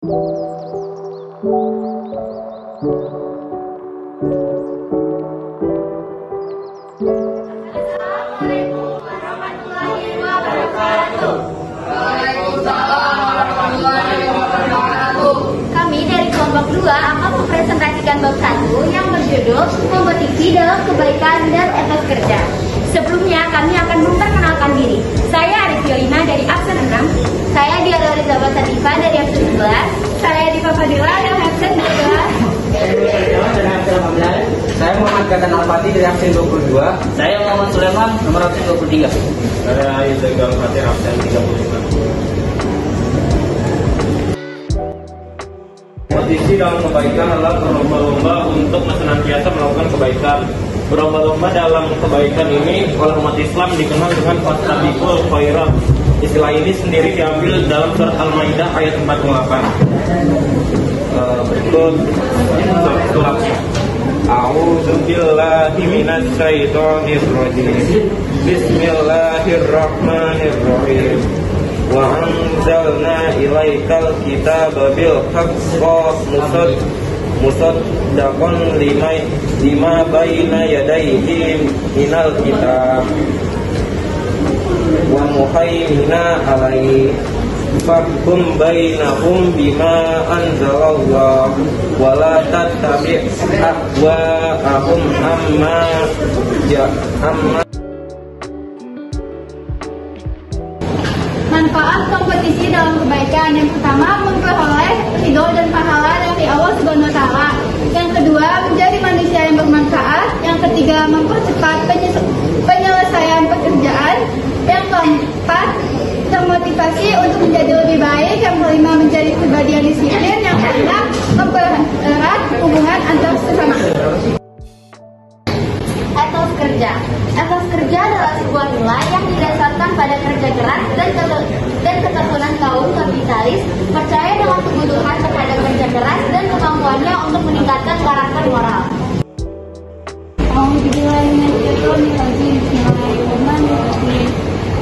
Kami dari kelompok 2 akan mempresentasikan bab 1 yang berjudul kompetisi dalam kebaikan dan etos kerja. Sebelumnya kami akan memperkenalkan diri. Saya Arif Yolina dari absen 6. Saya Diana Rizaba Satifa dari absen 11. Saya Diva Fadila dari absen 12. Saya Muhammad Gatan Al-Fatih dari absen 22. Saya Muhammad Sulaiman nomor absen 23. Saya Yusuf Al-Fatih absen 35. Kompetisi dalam kebaikan adalah berlomba-lomba untuk senantiasa melakukan kebaikan. Berlomba-lomba dalam kebaikan ini oleh umat Islam dikenal dengan fastabiqul khairat. Istilah ini sendiri diambil dalam surat Al-Maidah ayat 48. Berikut suratnya. A'udzu billahi minasy syaithanir rajim. Bismillahirrahmanirrahim. Wa anzalna ilaikal kitaba bil haqqi musaddaqan lima baina yadayhi minal kitab wa muhaimina alaihi fahkum bainahum bima anzalallah wa la tattabi' ahwa'ahum amma Manfaat kompetisi dalam kebaikan. Yang pertama, memperoleh ridho dan pahala dari Allah Subhanahu wa taala. Yang kedua, menjadi manusia yang bermanfaat. Yang ketiga, mempercepat penyelesaian pekerjaan. Yang keempat, termotivasi untuk menjadi lebih baik. Yang kelima, menjadi pribadi yang disiplin. Yang keenam, mempererat hubungan antar sesama. Etos kerja. Etos kerja adalah sebuah nilai yang didasarkan pada kerja keras dan ketekunan kaum kapitalis, percaya dengan kebutuhan terhadap kerja keras dan kemampuannya untuk meningkatkan karakter moral. Bismillahirrahmanirrahim.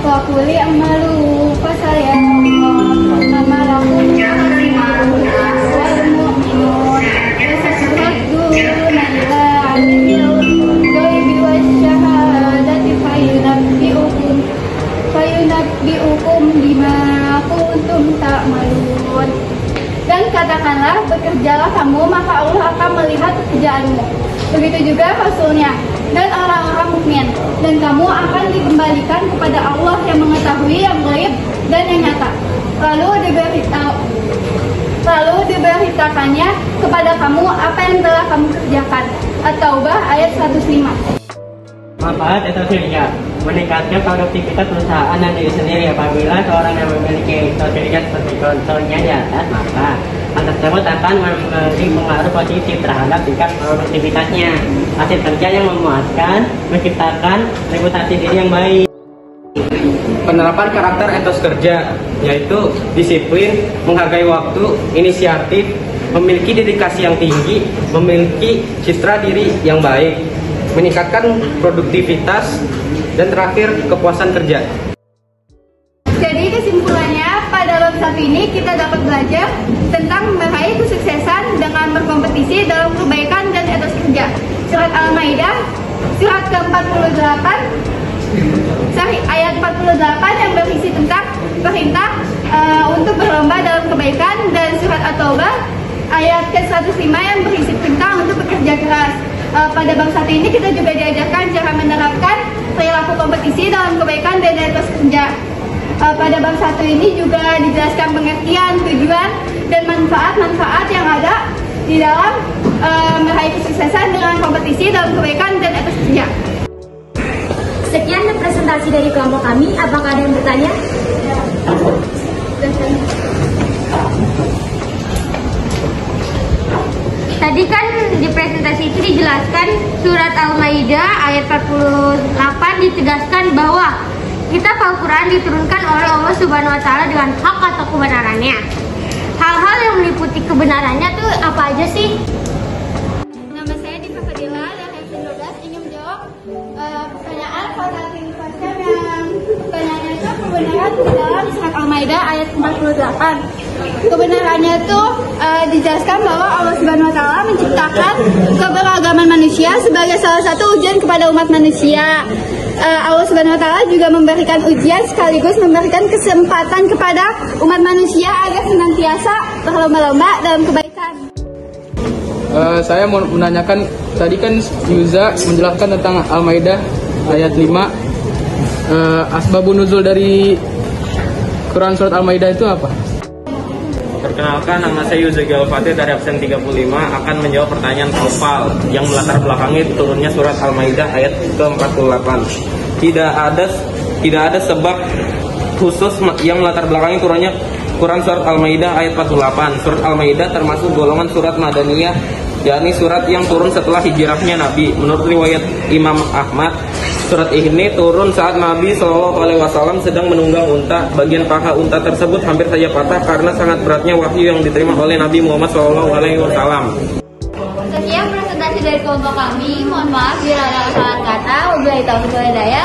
Wa quli amalu fasayarallahu ma lakum wal mu'minun yasadduna ila alimil ghaibi wasyahadati fayunabbi'ukum bima kuntum ta'malun. Dan katakanlah, bekerjalah kamu, maka Allah akan melihat pekerjaanmu. Begitu juga Rasulnya dan orang-orang mukmin, dan kamu akan dikembalikan kepada Allah yang mengetahui yang gaib dan yang nyata. Lalu diberitakannya kepada kamu apa yang telah kamu kerjakan. At-Taubah ayat 105. Manfaat etos kerja meningkatkan produktivitas perusahaan dan diri sendiri. Apabila seorang yang memiliki etos kerja seperti contohnya di atas, maka hal tersebut akan memberi pengaruh positif terhadap tingkat produktivitasnya. Hasil kerja yang memuaskan menciptakan reputasi diri yang baik. Penerapan karakter etos kerja yaitu disiplin, menghargai waktu, inisiatif, memiliki dedikasi yang tinggi, memiliki citra diri yang baik, meningkatkan produktivitas, dan terakhir kepuasan kerja. Jadi kesimpulannya, pada bab 1 ini kita dapat belajar tentang meraih kesuksesan dengan berkompetisi dalam kebaikan dan etos kerja. Surat Al-Maidah, surat ke-48, ayat 48 yang berisi tentang perintah untuk berlomba dalam kebaikan, dan surat At-Taubah ayat ke-105 yang berisi perintah untuk bekerja keras. Pada bab 1 ini kita juga diajarkan cara menerapkan perilaku kompetisi dalam kebaikan dan etos kerja. Pada bab 1 ini juga dijelaskan pengertian, tujuan, dan manfaat-manfaat yang ada di dalam meraih kesuksesan dengan kompetisi dalam kebaikan dan etos kerja. Sekian presentasi dari kelompok kami. Apakah ada yang bertanya? Tadi kan di presentasi itu dijelaskan surat Al-Maidah ayat 48 ditegaskan bahwa kitab Al-Quran diturunkan oleh Allah Subhanahu wa taala dengan hak atau kebenarannya. Hal-hal yang meliputi kebenarannya tuh apa aja sih? Nama saya Diva Fadila dari absen 12 ingin menjawab pertanyaan salah satu yang pertanyaannya itu kebenaran di dalam surat Al-Maidah ayat 48. Kebenarannya itu dijelaskan bahwa Allah Subhanahu wa taala menciptakan keberagaman manusia sebagai salah satu ujian kepada umat manusia. Allah Subhanahu wa taala juga memberikan ujian sekaligus memberikan kesempatan kepada umat manusia agar senantiasa berlomba-lomba dalam kebaikan. Saya mau menanyakan, tadi kan Yuza menjelaskan tentang Al-Maidah ayat 5. Asbabun nuzul dari Quran surat Al-Maidah itu apa? Perkenalkan, nama saya Yuza Galfatih dari absen 35 akan menjawab pertanyaan TOEFL yang melatar belakangi turunnya surat Al-Maidah ayat ke-48. Tidak ada sebab khusus yang melatar belakangi turunnya Quran surat Al-Maidah ayat 48. Surat Al-Maidah termasuk golongan surat Madaniyah, yakni surat yang turun setelah hijrahnya Nabi. Menurut riwayat Imam Ahmad, surat ini turun saat Nabi SAW sedang menunggang unta. Bagian paha unta tersebut hampir saja patah karena sangat beratnya wahyu yang diterima oleh Nabi Muhammad SAW. Sekian presentasi dari kelompok kami. Mohon maaf bila ada kesalahan kata. Wabillahi taufiq wal hidayah.